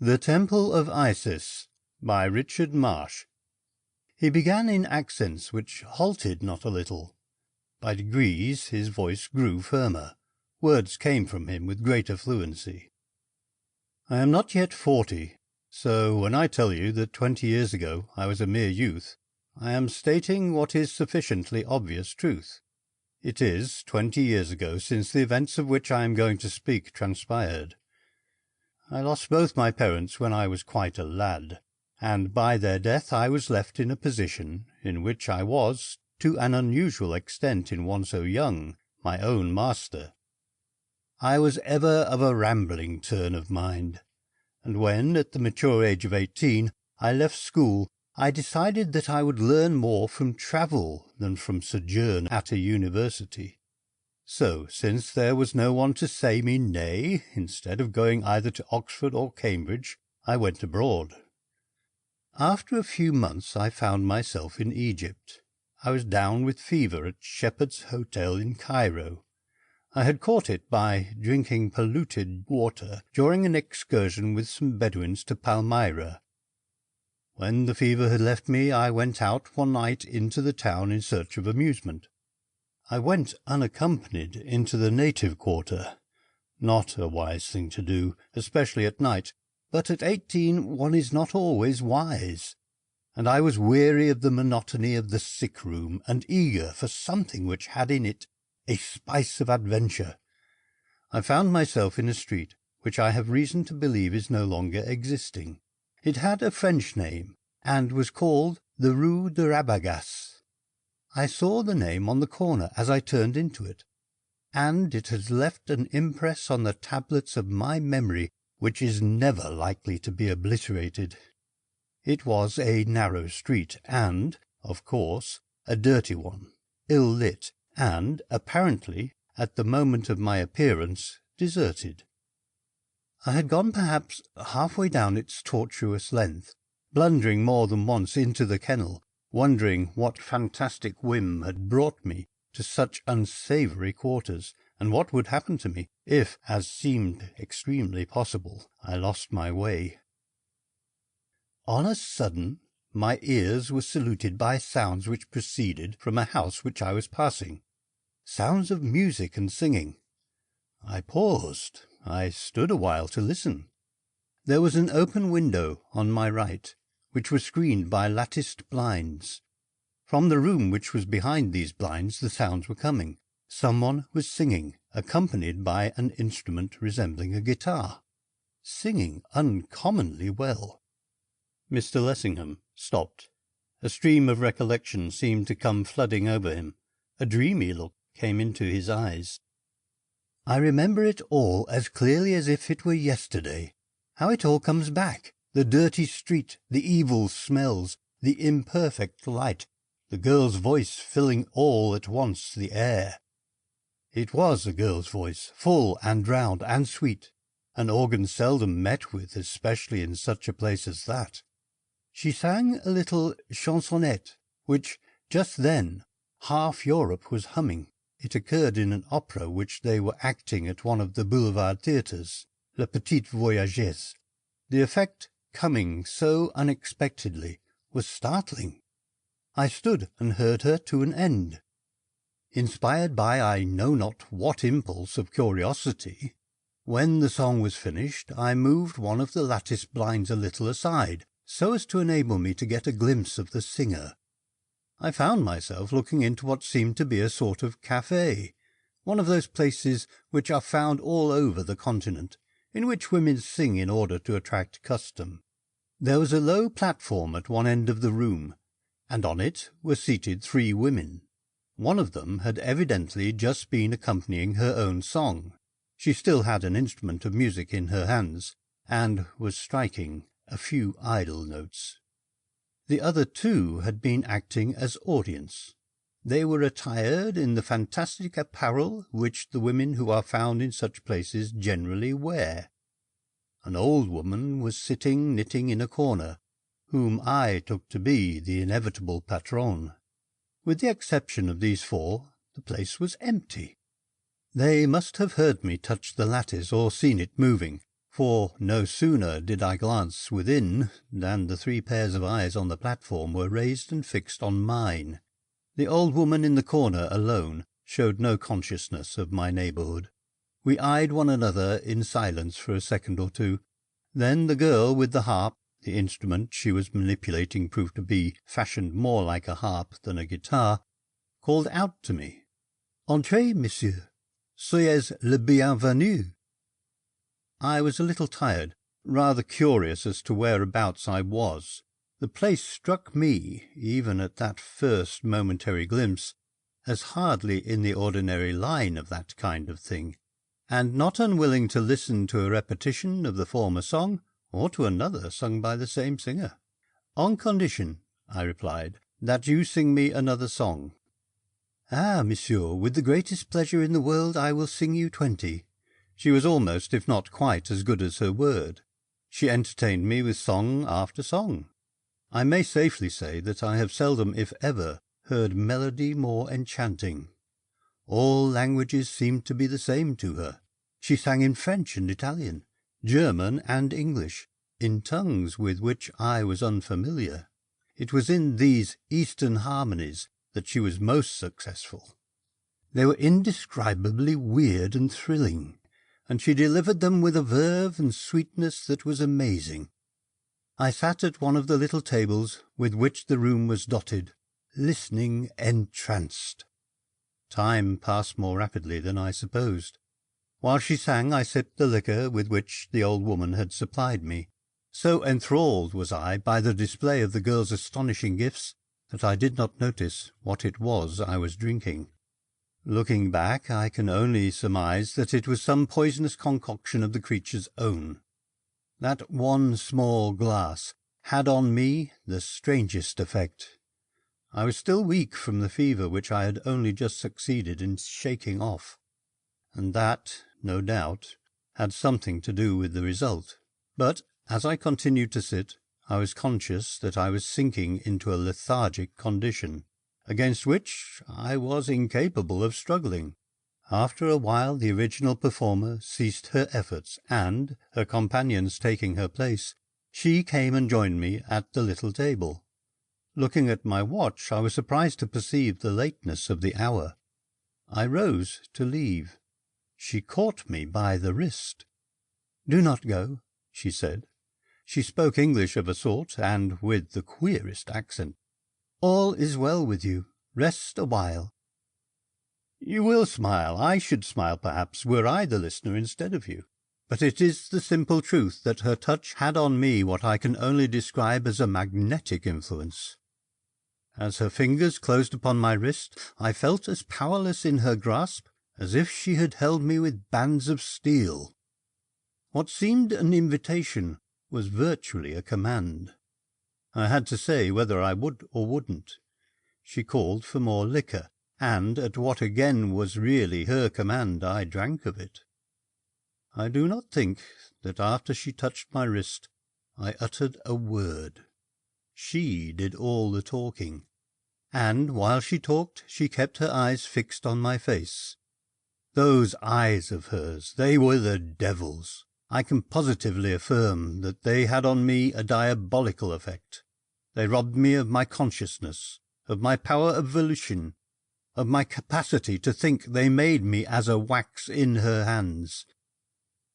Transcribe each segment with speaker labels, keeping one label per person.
Speaker 1: The Temple of Isis, by Richard Marsh. He began in accents which halted not a little. By degrees his voice grew firmer. Words came from him with greater fluency. I am not yet 40, so when I tell you that 20 years ago I was a mere youth, I am stating what is sufficiently obvious truth. It is 20 years ago since the events of which I am going to speak transpired. I lost both my parents when I was quite a lad, and by their death I was left in a position in which I was, to an unusual extent in one so young, my own master. I was ever of a rambling turn of mind, and when, at the mature age of 18, I left school, I decided that I would learn more from travel than from sojourn at a university. So, since there was no one to say me nay, instead of going either to Oxford or Cambridge, I went abroad. After a few months I found myself in Egypt. I was down with fever at Shepherd's Hotel in Cairo. I had caught it by drinking polluted water during an excursion with some Bedouins to Palmyra. When the fever had left me, I went out one night into the town in search of amusement. I went unaccompanied into the native quarter. Not a wise thing to do, especially at night, but at 18 one is not always wise, and I was weary of the monotony of the sick-room and eager for something which had in it a spice of adventure. I found myself in a street which I have reason to believe is no longer existing. It had a French name, and was called the Rue de Rabagasse. I saw the name on the corner as I turned into it, and it has left an impress on the tablets of my memory which is never likely to be obliterated. It was a narrow street, and, of course, a dirty one, ill-lit, and, apparently, at the moment of my appearance, deserted. I had gone perhaps half-way down its tortuous length, blundering more than once into the kennel, wondering what fantastic whim had brought me to such unsavoury quarters, and what would happen to me if, as seemed extremely possible, I lost my way. On a sudden, my ears were saluted by sounds which proceeded from a house which I was passing, sounds of music and singing. I paused. I stood a while to listen. There was an open window on my right, which was screened by latticed blinds. From the room which was behind these blinds the sounds were coming. Someone was singing, accompanied by an instrument resembling a guitar, singing uncommonly well. Mr. Lessingham stopped. A stream of recollection seemed to come flooding over him. A dreamy look came into his eyes. I remember it all as clearly as if it were yesterday. How it all comes back! The dirty street, the evil smells, the imperfect light, the girl's voice filling all at once the air. It was a girl's voice, full and round and sweet, an organ seldom met with, especially in such a place as that. She sang a little chansonnette, which, just then, half Europe was humming. It occurred in an opera which they were acting at one of the boulevard theatres, La Petite Voyageuse. The effect, coming so unexpectedly, was startling. I stood and heard her to an end. Inspired by I know not what impulse of curiosity, when the song was finished, I moved one of the lattice blinds a little aside, so as to enable me to get a glimpse of the singer. I found myself looking into what seemed to be a sort of café, one of those places which are found all over the continent, in which women sing in order to attract custom. There was a low platform at one end of the room, and on it were seated 3 women. One of them had evidently just been accompanying her own song. She still had an instrument of music in her hands, and was striking a few idle notes. The other 2 had been acting as audience. They were attired in the fantastic apparel which the women who are found in such places generally wear. An old woman was sitting knitting in a corner, whom I took to be the inevitable patronne. With the exception of these 4, the place was empty. They must have heard me touch the lattice or seen it moving, for no sooner did I glance within than the 3 pairs of eyes on the platform were raised and fixed on mine. The old woman in the corner alone showed no consciousness of my neighbourhood. We eyed one another in silence for a second or two. Then the girl with the harp, the instrument she was manipulating proved to be fashioned more like a harp than a guitar, called out to me, "Entrez, monsieur. Soyez le bienvenu." I was a little tired, rather curious as to whereabouts I was. The place struck me, even at that first momentary glimpse, as hardly in the ordinary line of that kind of thing, and not unwilling to listen to a repetition of the former song, or to another sung by the same singer. "On condition," I replied, "that you sing me another song." "Ah, monsieur, with the greatest pleasure in the world I will sing you 20. She was almost, if not quite, as good as her word. She entertained me with song after song. I may safely say that I have seldom, if ever, heard melody more enchanting. All languages seemed to be the same to her. She sang in French and Italian, German and English, in tongues with which I was unfamiliar. It was in these Eastern harmonies that she was most successful. They were indescribably weird and thrilling, and she delivered them with a verve and sweetness that was amazing. I sat at one of the little tables with which the room was dotted, listening entranced. Time passed more rapidly than I supposed. While she sang, I sipped the liquor with which the old woman had supplied me. So enthralled was I by the display of the girl's astonishing gifts that I did not notice what it was I was drinking. Looking back, I can only surmise that it was some poisonous concoction of the creature's own. That one small glass had on me the strangest effect. I was still weak from the fever which I had only just succeeded in shaking off, and that, no doubt, had something to do with the result. But as I continued to sit, I was conscious that I was sinking into a lethargic condition, against which I was incapable of struggling. After a while the original performer ceased her efforts, and, her companions taking her place, she came and joined me at the little table. Looking at my watch, I was surprised to perceive the lateness of the hour. I rose to leave. She caught me by the wrist. "Do not go," she said. She spoke English of a sort, and with the queerest accent. "All is well with you. Rest a while." You will smile. I should smile, perhaps, were I the listener instead of you. But it is the simple truth that her touch had on me what I can only describe as a magnetic influence. As her fingers closed upon my wrist, I felt as powerless in her grasp as if she had held me with bands of steel. What seemed an invitation was virtually a command. I had to say whether I would or wouldn't. She called for more liquor, and at what again was really her command I drank of it. I do not think that after she touched my wrist I uttered a word. She did all the talking, and while she talked she kept her eyes fixed on my face. Those eyes of hers, they were the devil's. I can positively affirm that they had on me a diabolical effect. They robbed me of my consciousness, of my power of volition, of my capacity to think. They made me as a wax in her hands.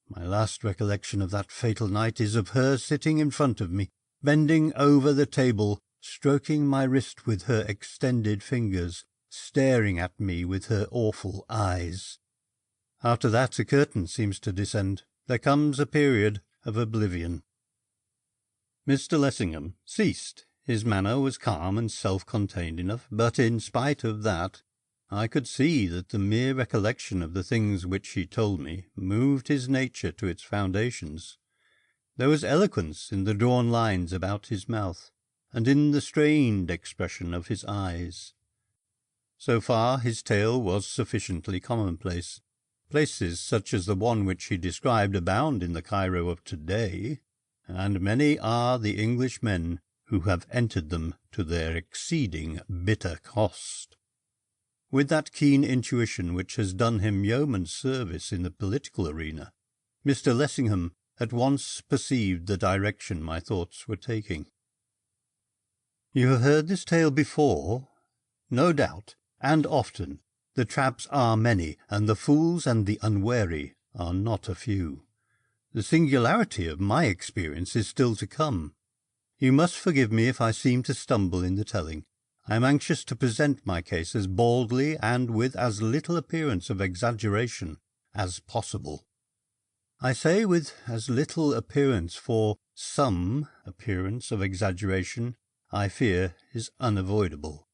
Speaker 1: My last recollection of that fatal night is of her sitting in front of me, bending over the table, stroking my wrist with her extended fingers, staring at me with her awful eyes. After that a curtain seems to descend. There comes a period of oblivion. Mr. Lessingham ceased. His manner was calm and self-contained enough, but in spite of that, I could see that the mere recollection of the things which he told me moved his nature to its foundations. There was eloquence in the drawn lines about his mouth, and in the strained expression of his eyes. So far his tale was sufficiently commonplace. Places such as the one which he described abound in the Cairo of to-day, and many are the English men who have entered them to their exceeding bitter cost. With that keen intuition which has done him yeoman's service in the political arena, Mr. Lessingham at once perceived the direction my thoughts were taking. "You have heard this tale before?" "No doubt, and often. The traps are many, and the fools and the unwary are not a few. The singularity of my experience is still to come. You must forgive me if I seem to stumble in the telling. I am anxious to present my case as baldly and with as little appearance of exaggeration as possible. I say with as little appearance, for some appearance of exaggeration, I fear, is unavoidable.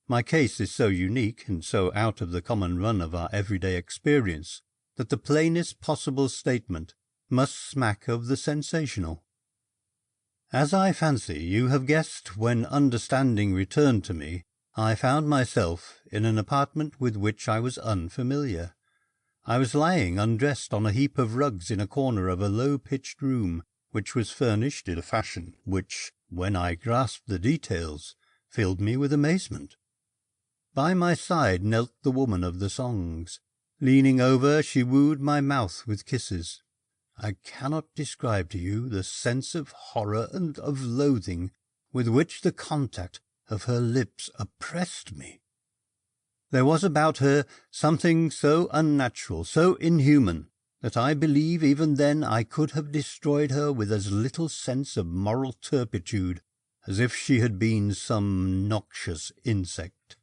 Speaker 1: My case is so unique and so out of the common run of our everyday experience that the plainest possible statement must smack of the sensational. As I fancy you have guessed, when understanding returned to me, I found myself in an apartment with which I was unfamiliar. I was lying undressed on a heap of rugs in a corner of a low-pitched room, which was furnished in a fashion which, when I grasped the details, filled me with amazement. By my side knelt the woman of the songs. Leaning over, she wooed my mouth with kisses. I cannot describe to you the sense of horror and of loathing with which the contact of her lips oppressed me. There was about her something so unnatural, so inhuman, that I believe even then I could have destroyed her with as little sense of moral turpitude as if she had been some noxious insect.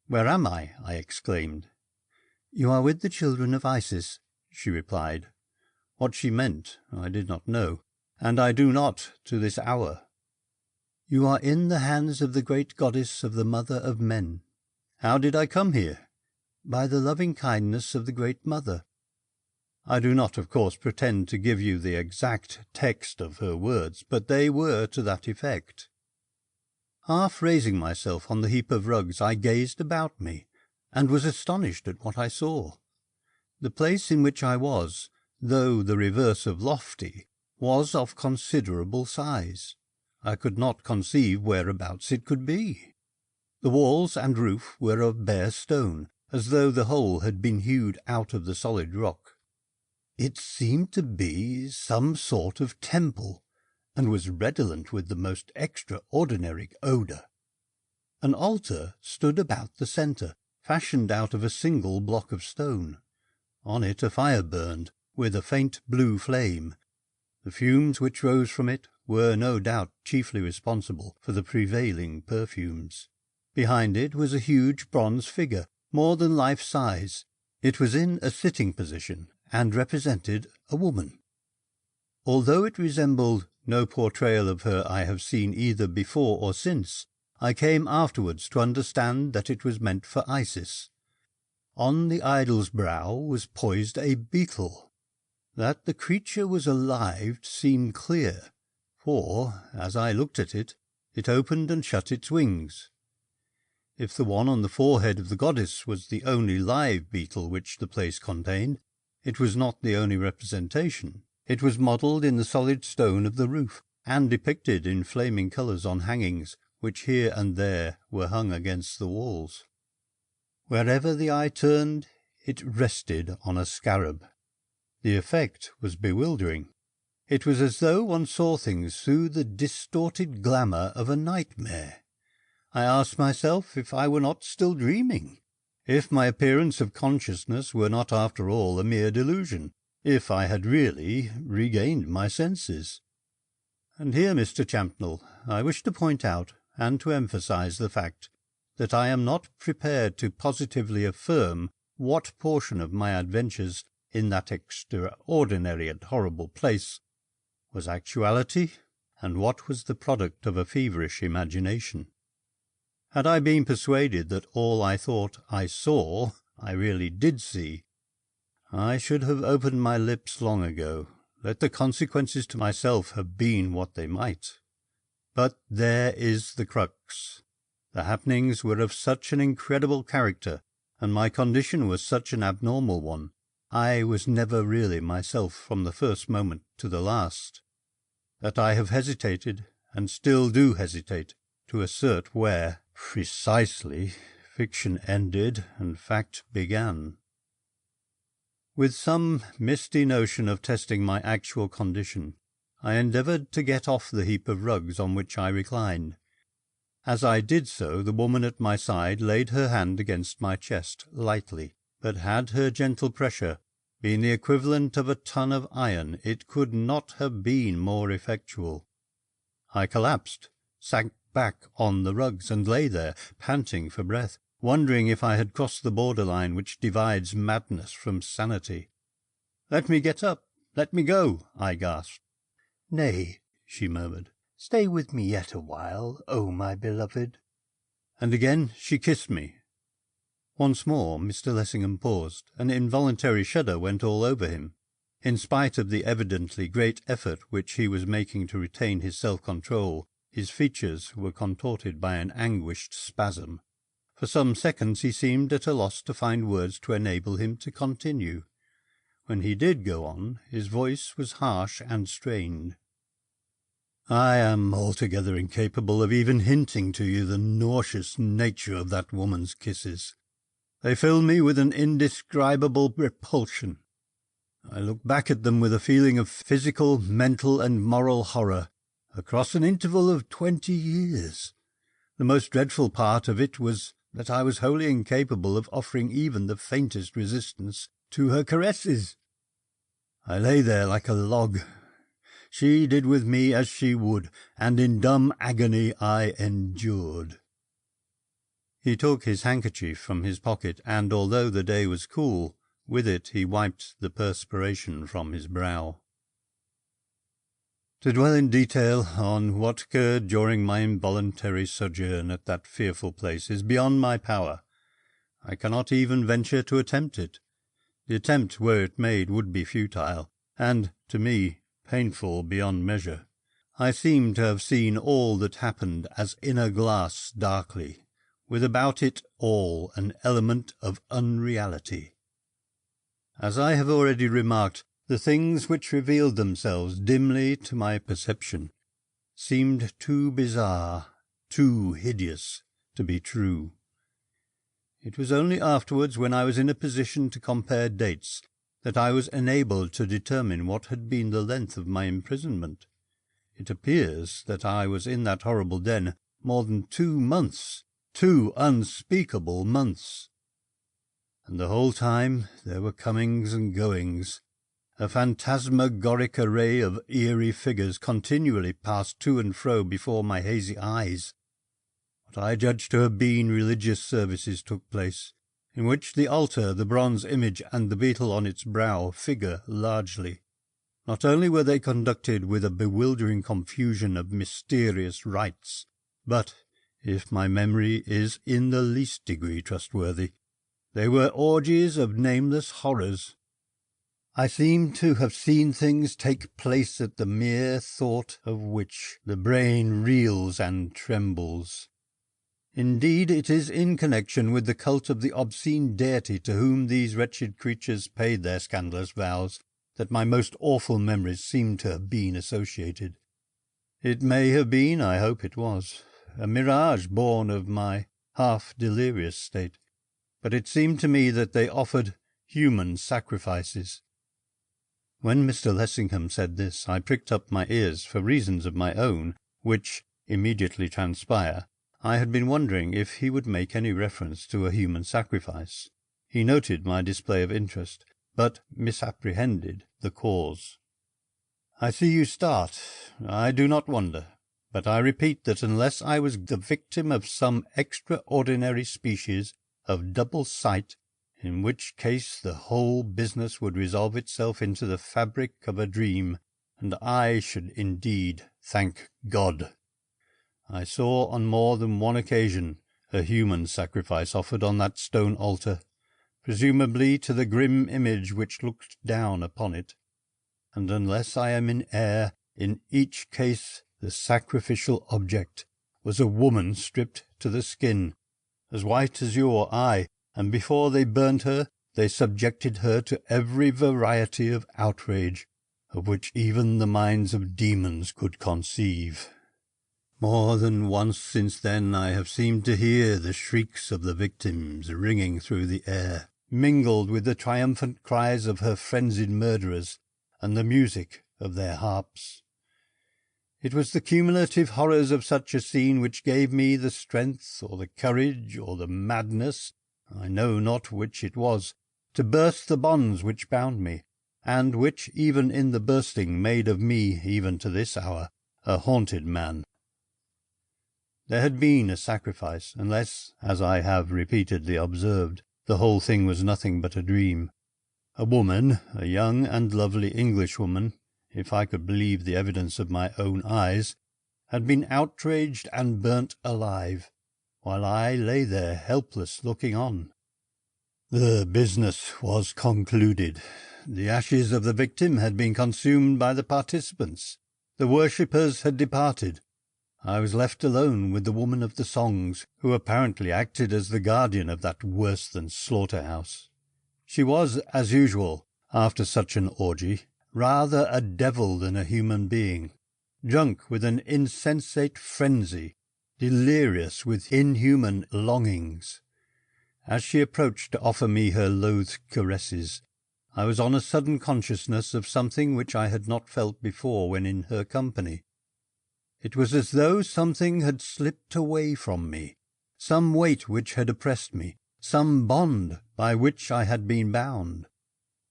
Speaker 1: "Where am I?" I exclaimed. "You are with the children of Isis," she replied. What she meant I did not know, and I do not to this hour. "You are in the hands of the great goddess of the mother of men." "How did I come here?" "By the loving kindness of the great mother." I do not, of course, pretend to give you the exact text of her words, but they were to that effect. Half raising myself on the heap of rugs, I gazed about me, and was astonished at what I saw. The place in which I was, though the reverse of lofty, was of considerable size. I could not conceive whereabouts it could be. The walls and roof were of bare stone, as though the whole had been hewed out of the solid rock. It seemed to be some sort of temple, and was redolent with the most extraordinary odour. An altar stood about the centre, fashioned out of a single block of stone. On it a fire burned, with a faint blue flame. The fumes which rose from it were no doubt chiefly responsible for the prevailing perfumes. Behind it was a huge bronze figure, more than life-size. It was in a sitting position, and represented a woman. Although it resembled no portrayal of her I have seen either before or since, I came afterwards to understand that it was meant for Isis. On the idol's brow was poised a beetle. That the creature was alive seemed clear, for, as I looked at it, it opened and shut its wings. If the one on the forehead of the goddess was the only live beetle which the place contained, it was not the only representation. It was modelled in the solid stone of the roof, and depicted in flaming colours on hangings, which here and there were hung against the walls. Wherever the eye turned, it rested on a scarab. The effect was bewildering. It was as though one saw things through the distorted glamour of a nightmare. I asked myself if I were not still dreaming, if my appearance of consciousness were not after all a mere delusion, if I had really regained my senses. And here, Mr. Champnell, I wish to point out and to emphasize the fact that I am not prepared to positively affirm what portion of my adventures in that extraordinary and horrible place was actuality, and what was the product of a feverish imagination. Had I been persuaded that all I thought I saw I really did see, I should have opened my lips long ago, let the consequences to myself have been what they might. But there is the crux. The happenings were of such an incredible character, and my condition was such an abnormal one. I was never really myself from the first moment to the last, that I have hesitated, and still do hesitate, to assert where, precisely, fiction ended and fact began. With some misty notion of testing my actual condition, I endeavoured to get off the heap of rugs on which I reclined. As I did so, the woman at my side laid her hand against my chest lightly, but had her gentle pressure been the equivalent of a ton of iron, it could not have been more effectual. I collapsed, sank back on the rugs, and lay there, panting for breath, wondering if I had crossed the borderline which divides madness from sanity. "Let me get up! Let me go!" I gasped. "Nay," she murmured, "stay with me yet a while, O my beloved." And again she kissed me. Once more Mr. Lessingham paused. An involuntary shudder went all over him. In spite of the evidently great effort which he was making to retain his self-control, his features were contorted by an anguished spasm. For some seconds he seemed at a loss to find words to enable him to continue. When he did go on, his voice was harsh and strained. "I am altogether incapable of even hinting to you the nauseous nature of that woman's kisses. They fill me with an indescribable repulsion. I look back at them with a feeling of physical, mental, and moral horror, across an interval of 20 years. The most dreadful part of it was that I was wholly incapable of offering even the faintest resistance to her caresses. I lay there like a log. She did with me as she would, and in dumb agony I endured." He took his handkerchief from his pocket, and although the day was cool, with it he wiped the perspiration from his brow. To dwell in detail on what occurred during my involuntary sojourn at that fearful place is beyond my power. I cannot even venture to attempt it. The attempt, were it made, would be futile, and, to me, painful beyond measure. I seem to have seen all that happened as in a glass darkly, with about it all an element of unreality. As I have already remarked, the things which revealed themselves dimly to my perception seemed too bizarre, too hideous, to be true. It was only afterwards, when I was in a position to compare dates, that I was enabled to determine what had been the length of my imprisonment. It appears that I was in that horrible den more than 2 months, 2 unspeakable months. And the whole time there were comings and goings. A phantasmagoric array of eerie figures continually passed to and fro before my hazy eyes. What I judged to have been religious services took place, in which the altar, the bronze image, and the beetle on its brow figure largely. Not only were they conducted with a bewildering confusion of mysterious rites, but, if my memory is in the least degree trustworthy, they were orgies of nameless horrors. I seem to have seen things take place at the mere thought of which the brain reels and trembles. Indeed, it is in connection with the cult of the obscene deity to whom these wretched creatures paid their scandalous vows that my most awful memories seem to have been associated. It may have been, I hope it was, a mirage born of my half-delirious state, but it seemed to me that they offered human sacrifices. When Mr. Lessingham said this, I pricked up my ears for reasons of my own, which immediately transpire. I had been wondering if he would make any reference to a human sacrifice. He noted my display of interest, but misapprehended the cause. "I see you start. I do not wonder. But I repeat that unless I was the victim of some extraordinary species of double sight, in which case the whole business would resolve itself into the fabric of a dream, and I should indeed thank God. I saw on more than one occasion a human sacrifice offered on that stone altar, presumably to the grim image which looked down upon it, and unless I am in error, in each case the sacrificial object was a woman stripped to the skin, as white as you or I, and before they burned her, they subjected her to every variety of outrage, of which even the minds of demons could conceive. More than once since then I have seemed to hear the shrieks of the victims ringing through the air, mingled with the triumphant cries of her frenzied murderers and the music of their harps. It was the cumulative horrors of such a scene which gave me the strength, or the courage, or the madness, I know not which it was, to burst the bonds which bound me, and which, even in the bursting, made of me, even to this hour, a haunted man. There had been a sacrifice, unless, as I have repeatedly observed, the whole thing was nothing but a dream. A woman, a young and lovely Englishwoman, if I could believe the evidence of my own eyes, had been outraged and burnt alive, while I lay there helpless looking on. The business was concluded. The ashes of the victim had been consumed by the participants. The worshippers had departed. I was left alone with the woman of the songs, who apparently acted as the guardian of that worse-than-slaughterhouse. She was, as usual, after such an orgy, rather a devil than a human being, drunk with an insensate frenzy, delirious with inhuman longings. As she approached to offer me her loathed caresses, I was on a sudden consciousness of something which I had not felt before when in her company. It was as though something had slipped away from me, some weight which had oppressed me, some bond by which I had been bound.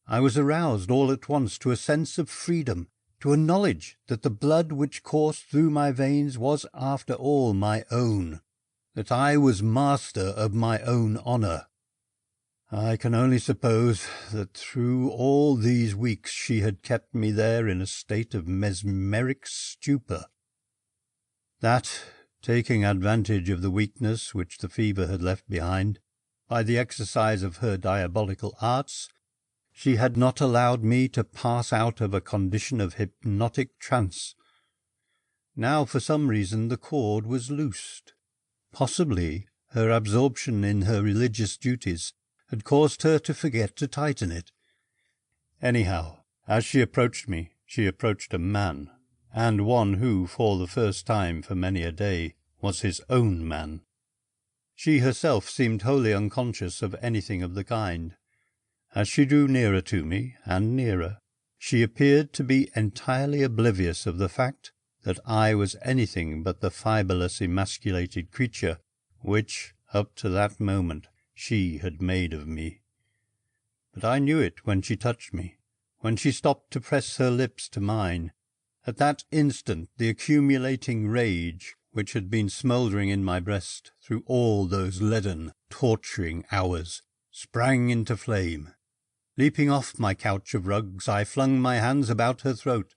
Speaker 1: I was aroused all at once to a sense of freedom, to a knowledge that the blood which coursed through my veins was after all my own, that I was master of my own honour. I can only suppose that through all these weeks she had kept me there in a state of mesmeric stupor, that, taking advantage of the weakness which the fever had left behind, by the exercise of her diabolical arts, she had not allowed me to pass out of a condition of hypnotic trance. Now, for some reason, the cord was loosed. Possibly her absorption in her religious duties had caused her to forget to tighten it. Anyhow, as she approached me, she approached a man, and one who, for the first time for many a day, was his own man. She herself seemed wholly unconscious of anything of the kind. As she drew nearer to me, and nearer, she appeared to be entirely oblivious of the fact that I was anything but the fibreless emasculated creature which, up to that moment, she had made of me. But I knew it when she touched me, when she stopped to press her lips to mine. At that instant the accumulating rage, which had been smouldering in my breast through all those leaden, torturing hours, sprang into flame. Leaping off my couch of rugs, I flung my hands about her throat,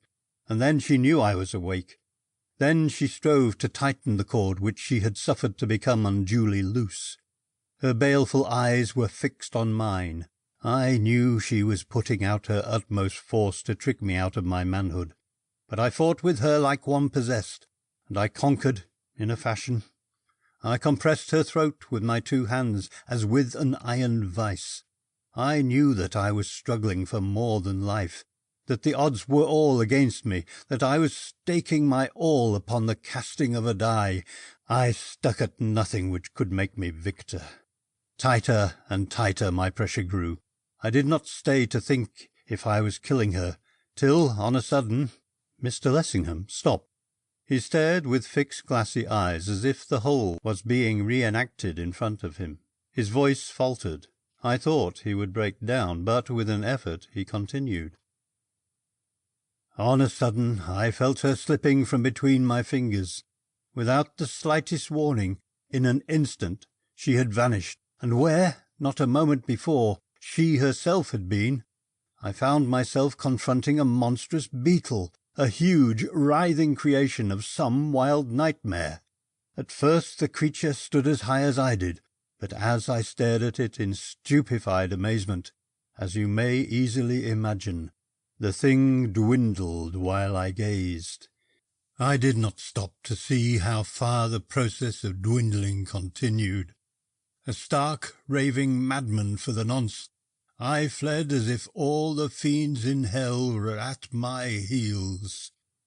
Speaker 1: and then she knew I was awake. Then she strove to tighten the cord which she had suffered to become unduly loose. Her baleful eyes were fixed on mine. I knew she was putting out her utmost force to trick me out of my manhood. But I fought with her like one possessed, and I conquered in a fashion. I compressed her throat with my two hands as with an iron vice. I knew that I was struggling for more than life, that the odds were all against me, that I was staking my all upon the casting of a die. I stuck at nothing which could make me victor. Tighter and tighter my pressure grew. I did not stay to think if I was killing her, till, on a sudden, Mr. Lessingham stopped. He stared with fixed glassy eyes, as if the whole was being re-enacted in front of him. His voice faltered. I thought he would break down, but with an effort he continued. On a sudden I felt her slipping from between my fingers. Without the slightest warning, in an instant, she had vanished, and where, not a moment before, she herself had been, I found myself confronting a monstrous beetle, a huge, writhing creation of some wild nightmare. At first the creature stood as high as I did, but as I stared at it in stupefied amazement, as you may easily imagine, the thing dwindled while I gazed. I did not stop to see how far the process of dwindling continued. A stark, raving madman for the nonce, I fled as if all the fiends in hell were at my heels.